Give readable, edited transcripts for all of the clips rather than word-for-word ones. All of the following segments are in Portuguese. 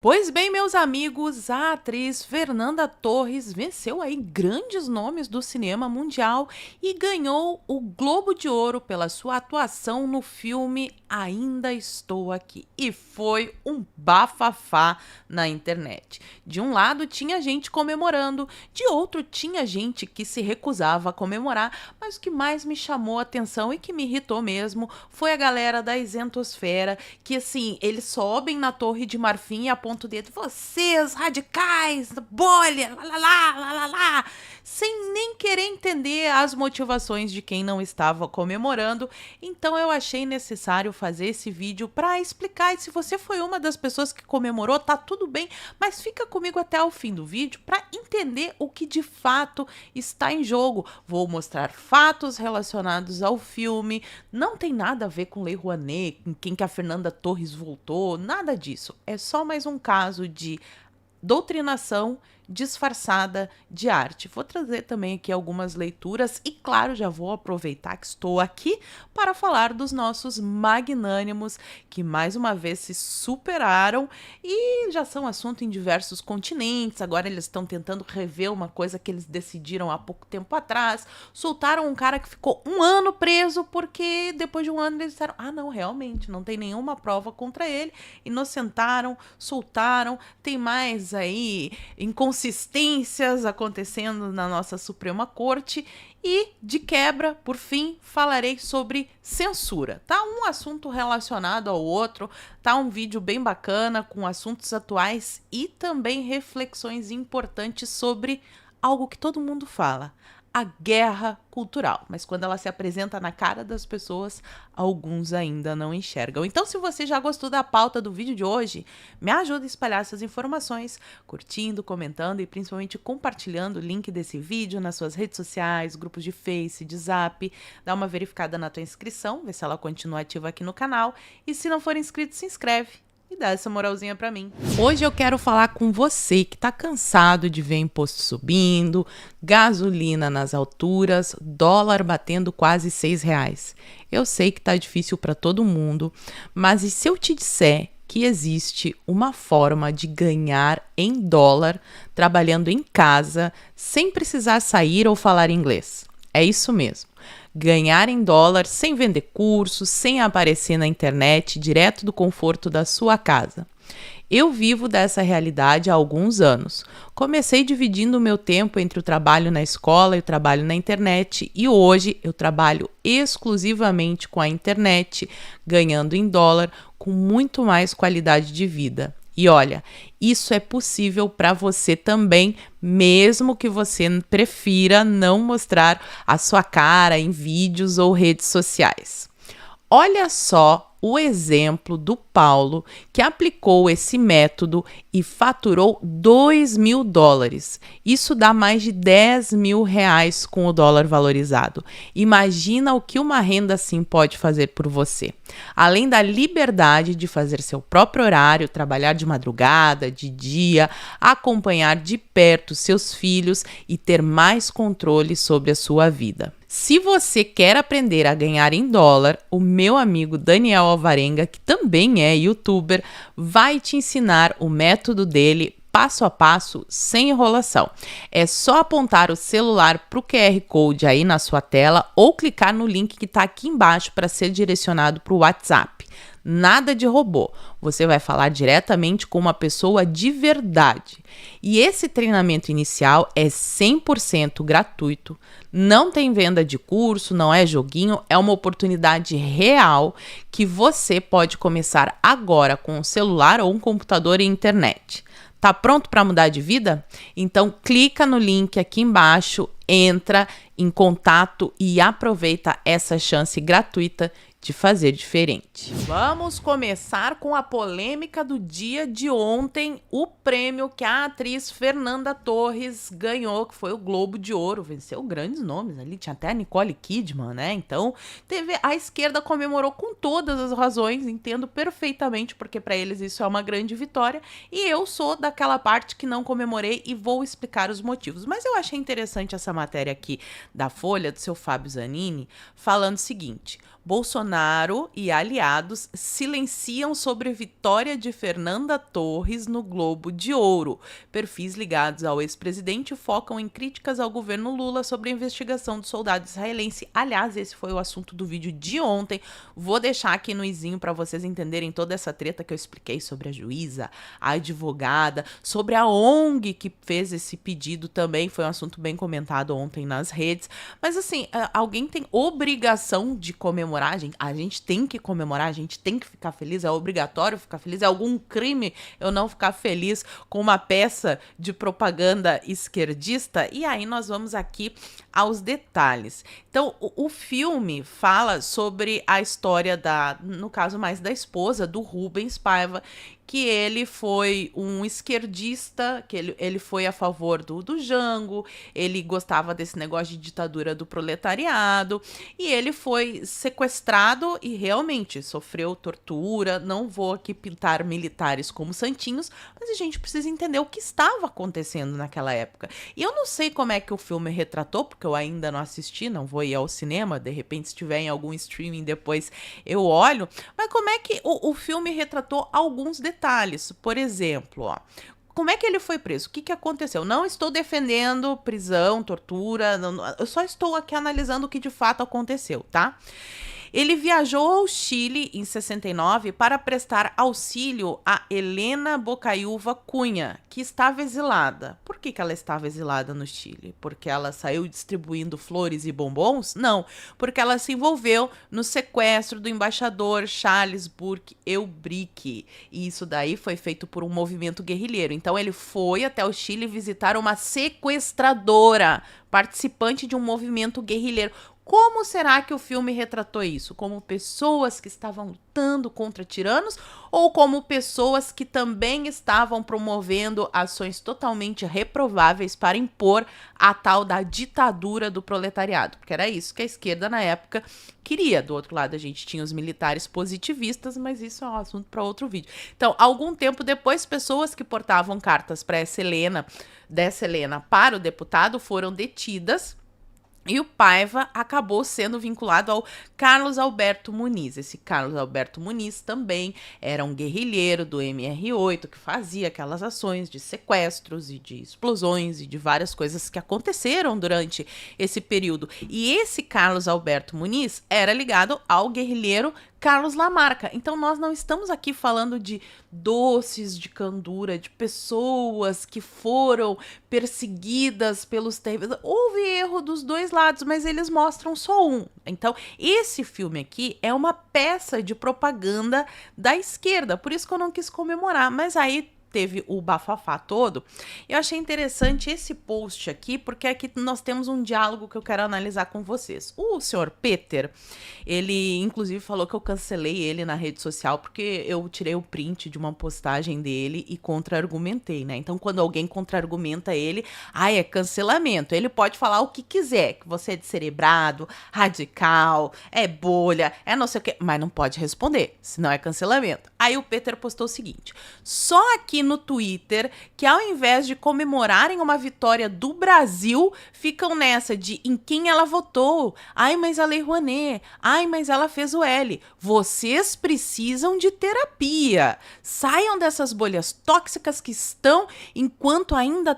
Pois bem, meus amigos, a atriz Fernanda Torres venceu aí grandes nomes do cinema mundial e ganhou o Globo de Ouro pela sua atuação no filme Ainda Estou Aqui. E foi um bafafá na internet. De um lado tinha gente comemorando, de outro tinha gente que se recusava a comemorar, mas o que mais me chamou a atenção e que me irritou mesmo foi a galera da isentosfera, que assim, eles sobem na Torre de Marfim e apontam o dedo, vocês radicais, bolha, lá, lá, lá, lá, lá, lá, sem nem querer entender as motivações de quem não estava comemorando. Então eu achei necessário fazer esse vídeo para explicar, e se você foi uma das pessoas que comemorou, tá tudo bem, mas fica comigo até o fim do vídeo para entender o que de fato está em jogo. Vou mostrar fatos relacionados ao filme, não tem nada a ver com Lei Rouanet, com quem que a Fernanda Torres voltou, nada disso. É só mais um caso de doutrinação disfarçada de arte. Vou trazer também aqui algumas leituras e, claro, já vou aproveitar que estou aqui para falar dos nossos magnânimos que mais uma vez se superaram e já são assunto em diversos continentes. Agora eles estão tentando rever uma coisa que eles decidiram há pouco tempo atrás. Soltaram um cara que ficou um ano preso porque depois de um ano eles disseram, ah não, realmente, não tem nenhuma prova contra ele. Inocentaram, soltaram, tem mais aí inconsistências acontecendo na nossa Suprema Corte e, de quebra, por fim, falarei sobre censura. Tá um assunto relacionado ao outro, tá um vídeo bem bacana com assuntos atuais e também reflexões importantes sobre algo que todo mundo fala, a guerra cultural, mas quando ela se apresenta na cara das pessoas, alguns ainda não enxergam. Então, se você já gostou da pauta do vídeo de hoje, me ajuda a espalhar essas informações, curtindo, comentando e principalmente compartilhando o link desse vídeo nas suas redes sociais, grupos de Face, de Zap, dá uma verificada na tua inscrição, vê se ela continua ativa aqui no canal, e se não for inscrito, se inscreve e dá essa moralzinha pra mim. Hoje eu quero falar com você que tá cansado de ver imposto subindo, gasolina nas alturas, dólar batendo quase R$ 6. Eu sei que tá difícil para todo mundo, mas e se eu te disser que existe uma forma de ganhar em dólar trabalhando em casa sem precisar sair ou falar inglês? É isso mesmo. Ganhar em dólar sem vender cursos, sem aparecer na internet, direto do conforto da sua casa. Eu vivo dessa realidade há alguns anos. Comecei dividindo o meu tempo entre o trabalho na escola e o trabalho na internet e hoje eu trabalho exclusivamente com a internet, ganhando em dólar com muito mais qualidade de vida. E olha, isso é possível para você também, mesmo que você prefira não mostrar a sua cara em vídeos ou redes sociais. Olha só o exemplo do Paulo, que aplicou esse método e faturou $2.000. Isso dá mais de R$ 10.000 com o dólar valorizado. Imagina o que uma renda assim pode fazer por você. Além da liberdade de fazer seu próprio horário, trabalhar de madrugada, de dia, acompanhar de perto seus filhos e ter mais controle sobre a sua vida. Se você quer aprender a ganhar em dólar, o meu amigo Daniel Alvarenga, que também é youtuber, vai te ensinar o método dele passo a passo, sem enrolação. É só apontar o celular para o QR Code aí na sua tela ou clicar no link que está aqui embaixo para ser direcionado para o WhatsApp. Nada de robô, você vai falar diretamente com uma pessoa de verdade. E esse treinamento inicial é 100% gratuito, não tem venda de curso, não é joguinho, é uma oportunidade real que você pode começar agora com um celular ou um computador e internet. Tá pronto para mudar de vida? Então clica no link aqui embaixo, entra em contato e aproveita essa chance gratuita de fazer diferente. Vamos começar com a polêmica do dia de ontem, o prêmio que a atriz Fernanda Torres ganhou, que foi o Globo de Ouro, venceu grandes nomes ali, tinha até a Nicole Kidman, né? Então, a esquerda comemorou com todas as razões, entendo perfeitamente, porque para eles isso é uma grande vitória, e eu sou daquela parte que não comemorei e vou explicar os motivos. Mas eu achei interessante essa matéria aqui da Folha, do seu Fábio Zanini, falando o seguinte: Bolsonaro Bolsonaro e aliados silenciam sobre vitória de Fernanda Torres no Globo de Ouro. Perfis ligados ao ex-presidente focam em críticas ao governo Lula sobre a investigação do soldado israelense. Aliás, esse foi o assunto do vídeo de ontem. Vou deixar aqui no izinho para vocês entenderem toda essa treta que eu expliquei sobre a juíza, a advogada, sobre a ONG que fez esse pedido também. Foi um assunto bem comentado ontem nas redes. Mas assim, alguém tem obrigação de comemorar? A gente tem que comemorar, a gente tem que ficar feliz, é obrigatório ficar feliz, é algum crime eu não ficar feliz com uma peça de propaganda esquerdista? E aí nós vamos aqui aos detalhes. Então, o filme fala sobre a história no caso mais da esposa, do Rubens Paiva, que ele foi um esquerdista, que ele foi a favor do Jango, ele gostava desse negócio de ditadura do proletariado, e ele foi sequestrado e realmente sofreu tortura. Não vou aqui pintar militares como santinhos, mas a gente precisa entender o que estava acontecendo naquela época. E eu não sei como é que o filme retratou, porque eu ainda não assisti, não vou ir ao cinema, de repente se tiver em algum streaming depois eu olho, mas como é que o filme retratou alguns detalhes. Por exemplo, ó, como é que ele foi preso? O que aconteceu? Não estou defendendo prisão, tortura, eu só estou aqui analisando o que de fato aconteceu, tá? Ele viajou ao Chile em 69 para prestar auxílio a Helena Bocaiúva Cunha, que estava exilada. Por que ela estava exilada no Chile? Porque ela saiu distribuindo flores e bombons? Não, porque ela se envolveu no sequestro do embaixador Charles Burke Eubrick. E isso daí foi feito por um movimento guerrilheiro. Então ele foi até o Chile visitar uma sequestradora, participante de um movimento guerrilheiro. Como será que o filme retratou isso? Como pessoas que estavam lutando contra tiranos ou como pessoas que também estavam promovendo ações totalmente reprováveis para impor a tal da ditadura do proletariado? Porque era isso que a esquerda na época queria. Do outro lado a gente tinha os militares positivistas, mas isso é um assunto para outro vídeo. Então, algum tempo depois, pessoas que portavam cartas para dessa Helena para o deputado foram detidas. E o Paiva acabou sendo vinculado ao Carlos Alberto Muniz. Esse Carlos Alberto Muniz também era um guerrilheiro do MR8 que fazia aquelas ações de sequestros e de explosões e de várias coisas que aconteceram durante esse período. E esse Carlos Alberto Muniz era ligado ao guerrilheiro Carlos Lamarca. Então nós não estamos aqui falando de doces de candura, de pessoas que foram perseguidas pelos terroristas. Houve erro dos dois lados, mas eles mostram só um. Então esse filme aqui é uma peça de propaganda da esquerda, por isso que eu não quis comemorar. Mas aí teve o bafafá todo. Eu achei interessante esse post aqui, porque aqui nós temos um diálogo que eu quero analisar com vocês. O senhor Peter, ele inclusive falou que eu cancelei ele na rede social porque eu tirei o print de uma postagem dele e contra-argumentei, né? Então, quando alguém contra-argumenta ele, é cancelamento. Ele pode falar o que quiser, que você é descerebrado, radical, é bolha, é não sei o quê, mas não pode responder, senão é cancelamento. Aí o Peter postou o seguinte: só aqui no Twitter que ao invés de comemorarem uma vitória do Brasil, ficam nessa de em quem ela votou. Ai, mas a Lei Rouanet. Ai, mas ela fez o L. Vocês precisam de terapia. Saiam dessas bolhas tóxicas que estão enquanto ainda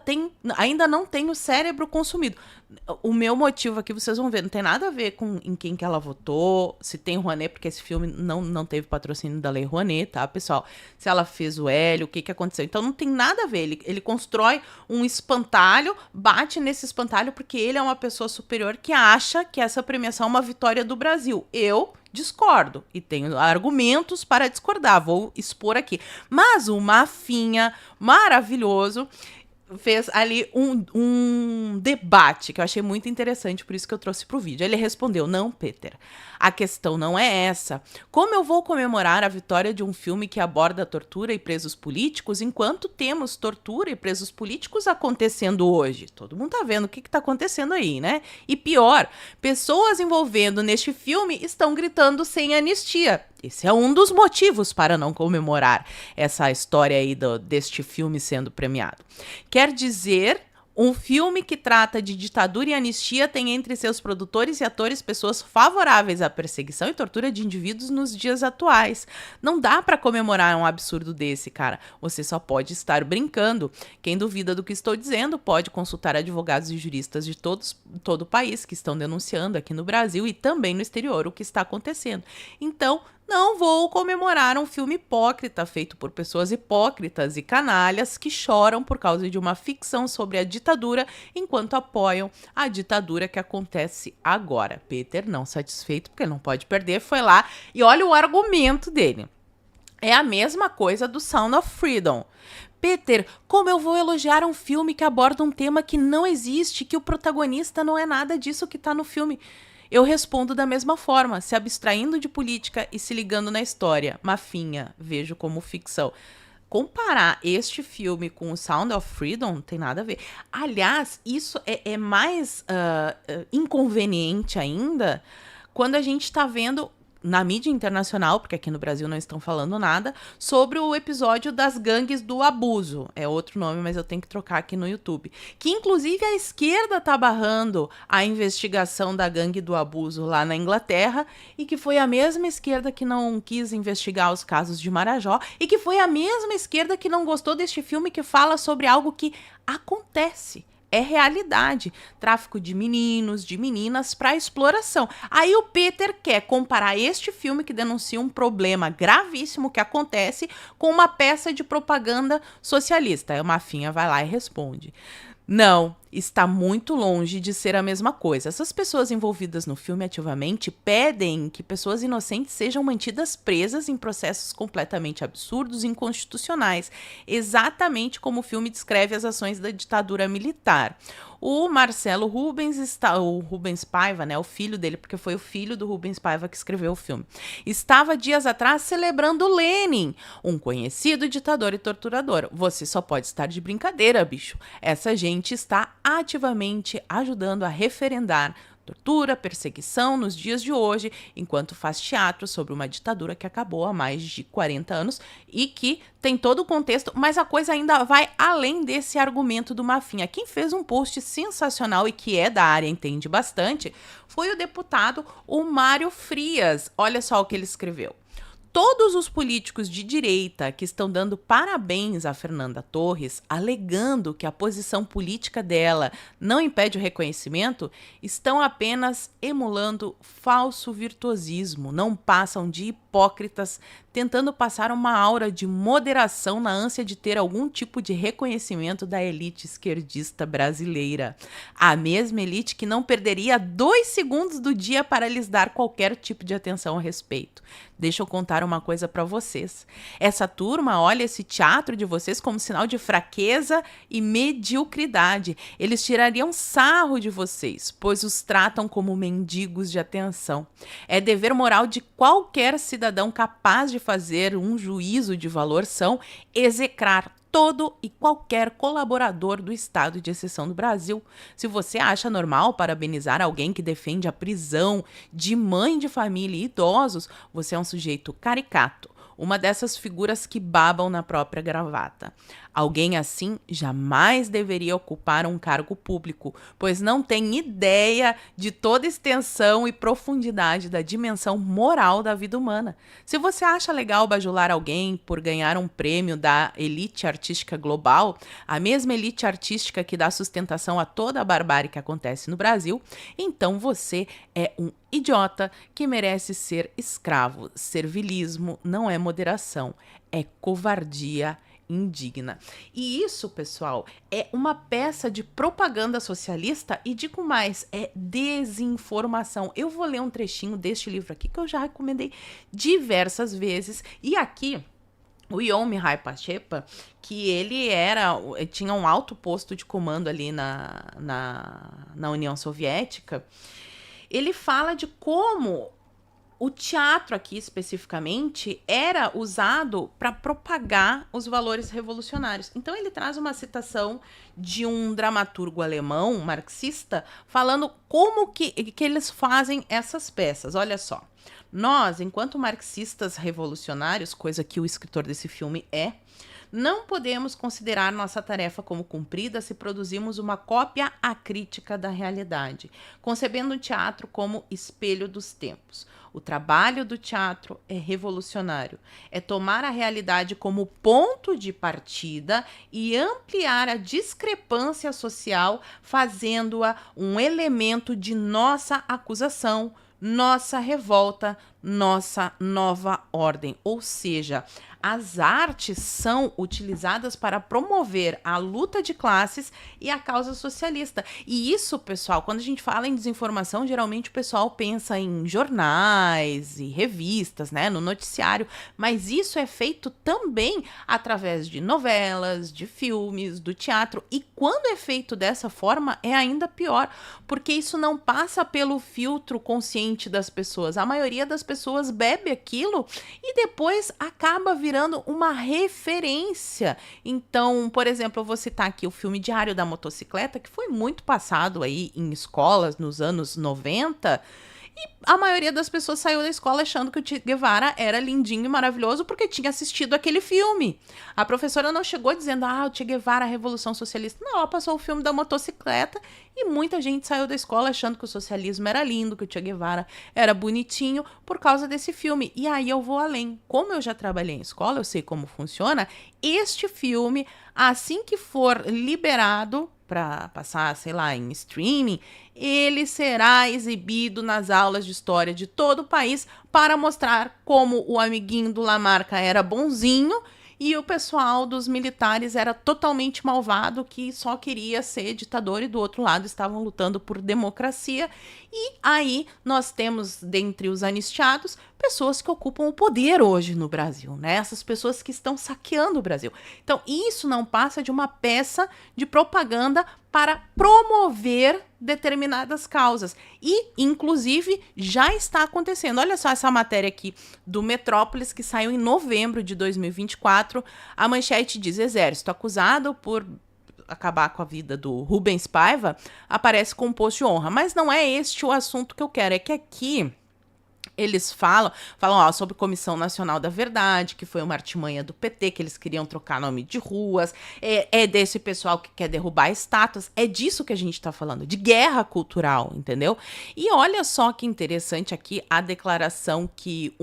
não tem o cérebro consumido. O meu motivo aqui, vocês vão ver, não tem nada a ver com em quem que ela votou, se tem Rouanet, porque esse filme não teve patrocínio da Lei Rouanet, tá, pessoal? Se ela fez o L, o que aconteceu. Então não tem nada a ver, ele constrói um espantalho, bate nesse espantalho porque ele é uma pessoa superior que acha que essa premiação é uma vitória do Brasil. Eu discordo e tenho argumentos para discordar, vou expor aqui. Mas o Mafinha, maravilhoso, fez ali um debate que eu achei muito interessante, por isso que eu trouxe pro vídeo. Ele respondeu: não, Peter, a questão não é essa. Como eu vou comemorar a vitória de um filme que aborda tortura e presos políticos enquanto temos tortura e presos políticos acontecendo hoje? Todo mundo tá vendo o que tá acontecendo aí, né? E pior, pessoas envolvendo neste filme estão gritando sem anistia. Esse é um dos motivos para não comemorar essa história aí deste filme sendo premiado. Quer dizer, Um filme que trata de ditadura e anistia tem entre seus produtores e atores pessoas favoráveis à perseguição e tortura de indivíduos nos dias atuais. Não dá pra comemorar um absurdo desse, cara. Você só pode estar brincando. Quem duvida do que estou dizendo pode consultar advogados e juristas de todo o país que estão denunciando aqui no Brasil e também no exterior o que está acontecendo. Então, não vou comemorar um filme hipócrita feito por pessoas hipócritas e canalhas que choram por causa de uma ficção sobre a ditadura enquanto apoiam a ditadura que acontece agora. Peter, não satisfeito porque não pode perder, foi lá e olha o argumento dele. É a mesma coisa do Sound of Freedom. Peter, como eu vou elogiar um filme que aborda um tema que não existe, que o protagonista não é nada disso que tá no filme? Eu respondo da mesma forma, se abstraindo de política e se ligando na história. Mafinha, vejo como ficção. Comparar este filme com o Sound of Freedom não tem nada a ver. Aliás, isso é mais inconveniente ainda quando a gente está vendo na mídia internacional, porque aqui no Brasil não estão falando nada, sobre o episódio das gangues do abuso. É outro nome, mas eu tenho que trocar aqui no YouTube. Que, inclusive, a esquerda tá barrando a investigação da gangue do abuso lá na Inglaterra e que foi a mesma esquerda que não quis investigar os casos de Marajó e que foi a mesma esquerda que não gostou deste filme que fala sobre algo que acontece. É realidade. Tráfico de meninos, de meninas para exploração. Aí o Peter quer comparar este filme que denuncia um problema gravíssimo que acontece com uma peça de propaganda socialista. Aí o Mafinha vai lá e responde: não, está muito longe de ser a mesma coisa. Essas pessoas envolvidas no filme ativamente pedem que pessoas inocentes sejam mantidas presas em processos completamente absurdos e inconstitucionais, exatamente como o filme descreve as ações da ditadura militar. O Marcelo Rubens o Rubens Paiva, né, o filho dele, porque foi o filho do Rubens Paiva que escreveu o filme, estava dias atrás celebrando Lenin, um conhecido ditador e torturador. Você só pode estar de brincadeira, bicho. Essa gente está ativamente ajudando a referendar tortura, perseguição nos dias de hoje, enquanto faz teatro sobre uma ditadura que acabou há mais de 40 anos e que tem todo o contexto, mas a coisa ainda vai além desse argumento do Mafinha. Quem fez um post sensacional e que é da área, entende bastante, foi o deputado o Mário Frias. Olha só o que ele escreveu. Todos os políticos de direita que estão dando parabéns a Fernanda Torres, alegando que a posição política dela não impede o reconhecimento, estão apenas emulando falso virtuosismo, não passam de hipócritas, tentando passar uma aura de moderação na ânsia de ter algum tipo de reconhecimento da elite esquerdista brasileira. A mesma elite que não perderia 2 segundos do dia para lhes dar qualquer tipo de atenção a respeito. Deixa eu contar uma coisa para vocês. Essa turma olha esse teatro de vocês como sinal de fraqueza e mediocridade. Eles tirariam sarro de vocês, pois os tratam como mendigos de atenção. É dever moral de qualquer cidadão capaz de fazer um juízo de valor são execrar todo e qualquer colaborador do estado de exceção do Brasil. Se você acha normal parabenizar alguém que defende a prisão de mãe de família e idosos, você é um sujeito caricato, uma dessas figuras que babam na própria gravata. Alguém assim jamais deveria ocupar um cargo público, pois não tem ideia de toda a extensão e profundidade da dimensão moral da vida humana. Se você acha legal bajular alguém por ganhar um prêmio da elite artística global, a mesma elite artística que dá sustentação a toda a barbárie que acontece no Brasil, então você é um idiota que merece ser escravo. Servilismo não é moderação, é covardia indigna. E isso, pessoal, é uma peça de propaganda socialista e digo mais, é desinformação. Eu vou ler um trechinho deste livro aqui que eu já recomendei diversas vezes. E aqui, o Ion Mihai Pachepa, que ele tinha um alto posto de comando ali na União Soviética, ele fala de como o teatro aqui, especificamente, era usado para propagar os valores revolucionários. Então, ele traz uma citação de um dramaturgo alemão, marxista, falando como que eles fazem essas peças. Olha só. Nós, enquanto marxistas revolucionários, coisa que o escritor desse filme é, Não podemos considerar nossa tarefa como cumprida se produzimos uma cópia acrítica da realidade, concebendo o teatro como espelho dos tempos. O trabalho do teatro é revolucionário. É tomar a realidade como ponto de partida e ampliar a discrepância social, fazendo-a um elemento de nossa acusação, nossa revolta, nossa nova ordem. Ou seja, as artes são utilizadas para promover a luta de classes e a causa socialista. E isso, pessoal, quando a gente fala em desinformação, geralmente o pessoal pensa em jornais e revistas, né, no noticiário, mas isso é feito também através de novelas, de filmes, do teatro. E quando é feito dessa forma, é ainda pior, porque isso não passa pelo filtro consciente das pessoas. A maioria das pessoas bebe aquilo e depois acaba virando uma referência. Então, por exemplo, eu vou citar aqui o filme Diário da Motocicleta, que foi muito passado aí em escolas nos anos 90. E a maioria das pessoas saiu da escola achando que o Che Guevara era lindinho e maravilhoso porque tinha assistido aquele filme. A professora não chegou dizendo, o Che Guevara, a Revolução Socialista. Não, ela passou o filme da motocicleta e muita gente saiu da escola achando que o socialismo era lindo, que o Che Guevara era bonitinho por causa desse filme. E aí eu vou além. Como eu já trabalhei em escola, eu sei como funciona. Este filme, assim que for liberado para passar, sei lá, em streaming, ele será exibido nas aulas de história de todo o país para mostrar como o amiguinho do Lamarca era bonzinho e o pessoal dos militares era totalmente malvado, que só queria ser ditador e do outro lado estavam lutando por democracia. E aí nós temos, dentre os anistiados, pessoas que ocupam o poder hoje no Brasil, né? Essas pessoas que estão saqueando o Brasil. Então, isso não passa de uma peça de propaganda para promover determinadas causas. E, inclusive, já está acontecendo. Olha só essa matéria aqui do Metrópolis, que saiu em novembro de 2024. A manchete diz: Exército acusado por acabar com a vida do Rubens Paiva aparece com um posto de honra. Mas não é este o assunto que eu quero. É que aqui eles falam sobre Comissão Nacional da Verdade, que foi uma artimanha do PT, que eles queriam trocar nome de ruas, é desse pessoal que quer derrubar estátuas, é disso que a gente está falando, de guerra cultural, entendeu? E olha só que interessante aqui a declaração que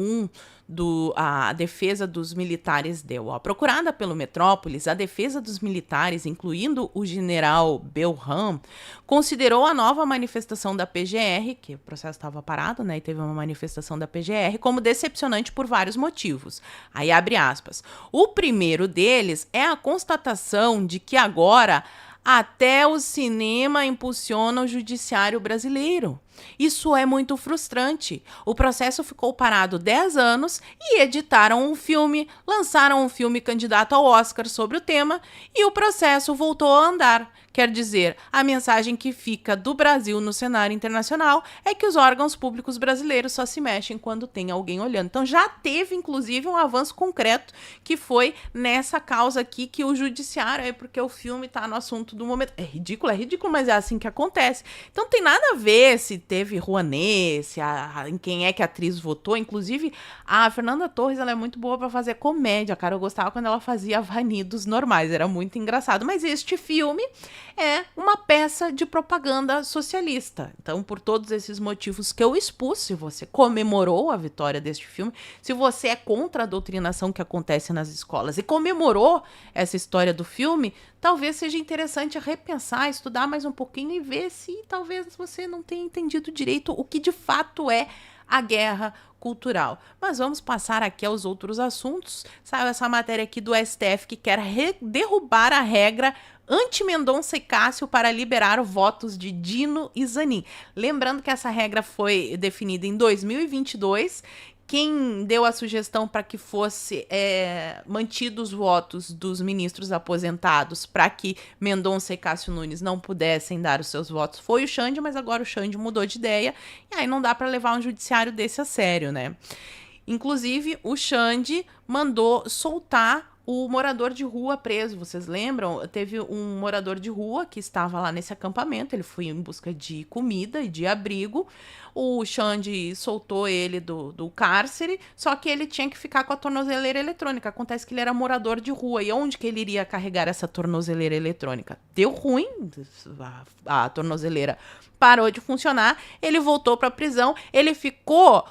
a defesa dos militares deu. Procurada pelo Metrópolis, a defesa dos militares, incluindo o general Belham, considerou a nova manifestação da PGR, que o processo estava parado, né, e teve uma manifestação da PGR, como decepcionante por vários motivos. Aí abre aspas. O primeiro deles é a constatação de que agora até o cinema impulsiona o judiciário brasileiro. Isso é muito frustrante. O processo ficou parado 10 anos e editaram um filme, lançaram um filme candidato ao Oscar sobre o tema e o processo voltou a andar. Quer dizer, a mensagem que fica do Brasil no cenário internacional é que os órgãos públicos brasileiros só se mexem quando tem alguém olhando. Então já teve, inclusive, um avanço concreto que foi nessa causa aqui que o judiciário, porque o filme está no assunto do momento. É ridículo, mas é assim que acontece. Então não tem nada a ver se teve Rouanet, em quem é que a atriz votou. Inclusive, a Fernanda Torres, ela é muito boa para fazer comédia, cara. Eu gostava quando ela fazia Avanidos normais, era muito engraçado. Mas este filme é uma peça de propaganda socialista. Então, por todos esses motivos que eu expus, se você comemorou a vitória deste filme, se você é contra a doutrinação que acontece nas escolas e comemorou essa história do filme, talvez seja interessante repensar, estudar mais um pouquinho e ver se talvez você não tenha entendido direito o que de fato é a guerra cultural. Mas vamos passar aqui aos outros assuntos. Saiu essa matéria aqui do STF que quer derrubar a regra anti-Mendonça e Cássio para liberar votos de Dino e Zanin. Lembrando que essa regra foi definida em 2022. Quem deu a sugestão para que fosse mantidos os votos dos ministros aposentados para que Mendonça e Cássio Nunes não pudessem dar os seus votos foi o Xande, mas agora o Xande mudou de ideia e aí não dá para levar um judiciário desse a sério, né? Inclusive, o Xande mandou soltar o morador de rua preso. Vocês lembram? Teve um morador de rua que estava lá nesse acampamento, ele foi em busca de comida e de abrigo. O Xande soltou ele do cárcere, só que ele tinha que ficar com a tornozeleira eletrônica. Acontece que ele era morador de rua, e onde que ele iria carregar essa tornozeleira eletrônica? Deu ruim, a tornozeleira parou de funcionar, ele voltou para a prisão, ele ficou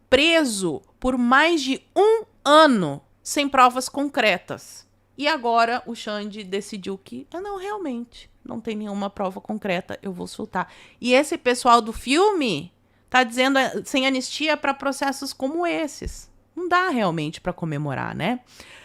preso por mais de 1 ano sem provas concretas. E agora o Xande decidiu que, não, realmente, não tem nenhuma prova concreta, eu vou soltar. E esse pessoal do filme tá dizendo sem anistia para processos como esses. Não dá realmente para comemorar, né?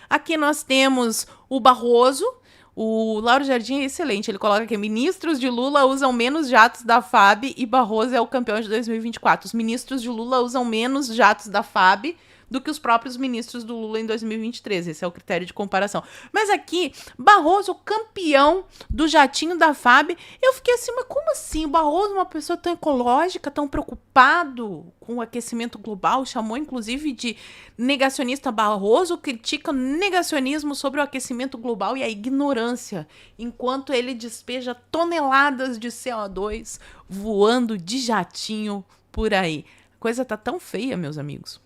Aqui nós temos o Barroso. O Lauro Jardim é excelente, ele coloca que ministros de Lula usam menos jatos da FAB e Barroso é o campeão de 2024. Os ministros de Lula usam menos jatos da FAB do que os próprios ministros do Lula em 2023. Esse é o critério de comparação. Mas aqui, Barroso, campeão do jatinho da FAB, eu fiquei assim, mas como assim? O Barroso, uma pessoa tão ecológica, tão preocupado com o aquecimento global, chamou inclusive de negacionista. Barroso critica o negacionismo sobre o aquecimento global e a ignorância, enquanto ele despeja toneladas de CO2 voando de jatinho por aí. A coisa tá tão feia, meus amigos,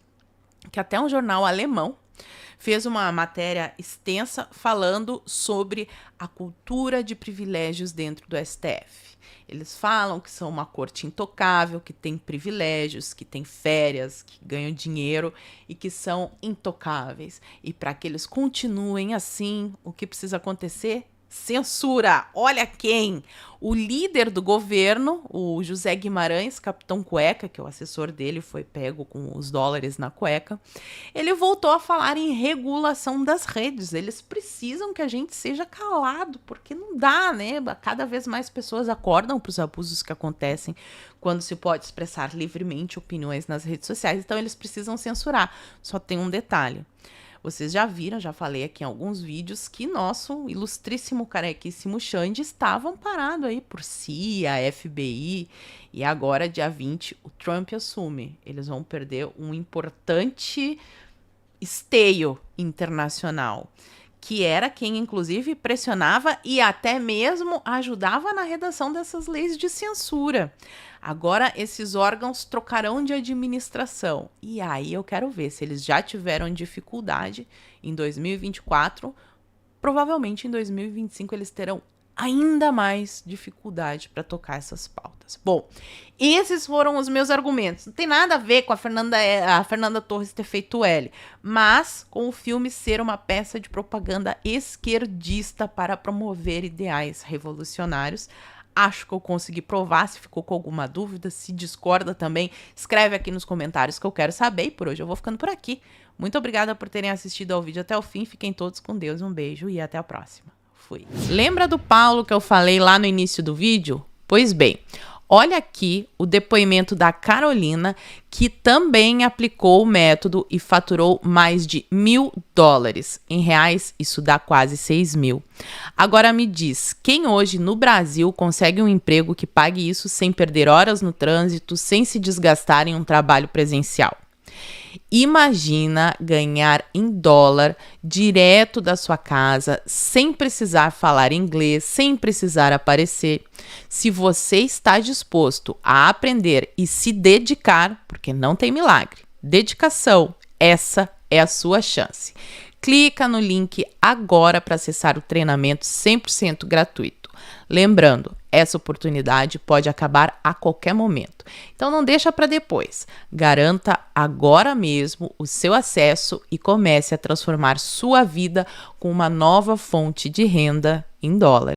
que até um jornal alemão fez uma matéria extensa falando sobre a cultura de privilégios dentro do STF. Eles falam que são uma corte intocável, que tem privilégios, que tem férias, que ganham dinheiro e que são intocáveis. E para que eles continuem assim, o que precisa acontecer? Censura. Olha quem? O líder do governo, o José Guimarães, Capitão Cueca, que é o assessor dele, foi pego com os dólares na cueca. Ele voltou a falar em regulação das redes. Eles precisam que a gente seja calado, porque não dá, né? Cada vez mais pessoas acordam para os abusos que acontecem quando se pode expressar livremente opiniões nas redes sociais. Então eles precisam censurar. Só tem um detalhe. Vocês já viram, já falei aqui em alguns vídeos, que nosso ilustríssimo, carequíssimo Xande estava amparado aí por CIA, FBI, e agora, dia 20, o Trump assume. Eles vão perder um importante esteio internacional, que era quem, inclusive, pressionava e até mesmo ajudava na redação dessas leis de censura. Agora, esses órgãos trocarão de administração. E aí eu quero ver se eles já tiveram dificuldade em 2024, provavelmente em 2025 eles terão ainda mais dificuldade para tocar essas pautas. Bom, esses foram os meus argumentos. Não tem nada a ver com a Fernanda Torres ter feito L, mas com o filme ser uma peça de propaganda esquerdista para promover ideais revolucionários. Acho que eu consegui provar. Se ficou com alguma dúvida, se discorda também, escreve aqui nos comentários que eu quero saber. E por hoje eu vou ficando por aqui. Muito obrigada por terem assistido ao vídeo até o fim. Fiquem todos com Deus. Um beijo e até a próxima. Fui. Lembra do Paulo que eu falei lá no início do vídeo? Pois bem, olha aqui o depoimento da Carolina, que também aplicou o método e faturou mais de $1.000. Em reais, isso dá quase 6 mil. Agora me diz, quem hoje no Brasil consegue um emprego que pague isso sem perder horas no trânsito, sem se desgastar em um trabalho presencial? Imagina ganhar em dólar direto da sua casa, sem precisar falar inglês, sem precisar aparecer. Se você está disposto a aprender e se dedicar, porque não tem milagre, dedicação, essa é a sua chance. Clica no link agora para acessar o treinamento 100% gratuito. Lembrando, essa oportunidade pode acabar a qualquer momento. Então não deixa para depois. Garanta agora mesmo o seu acesso e comece a transformar sua vida com uma nova fonte de renda em dólar.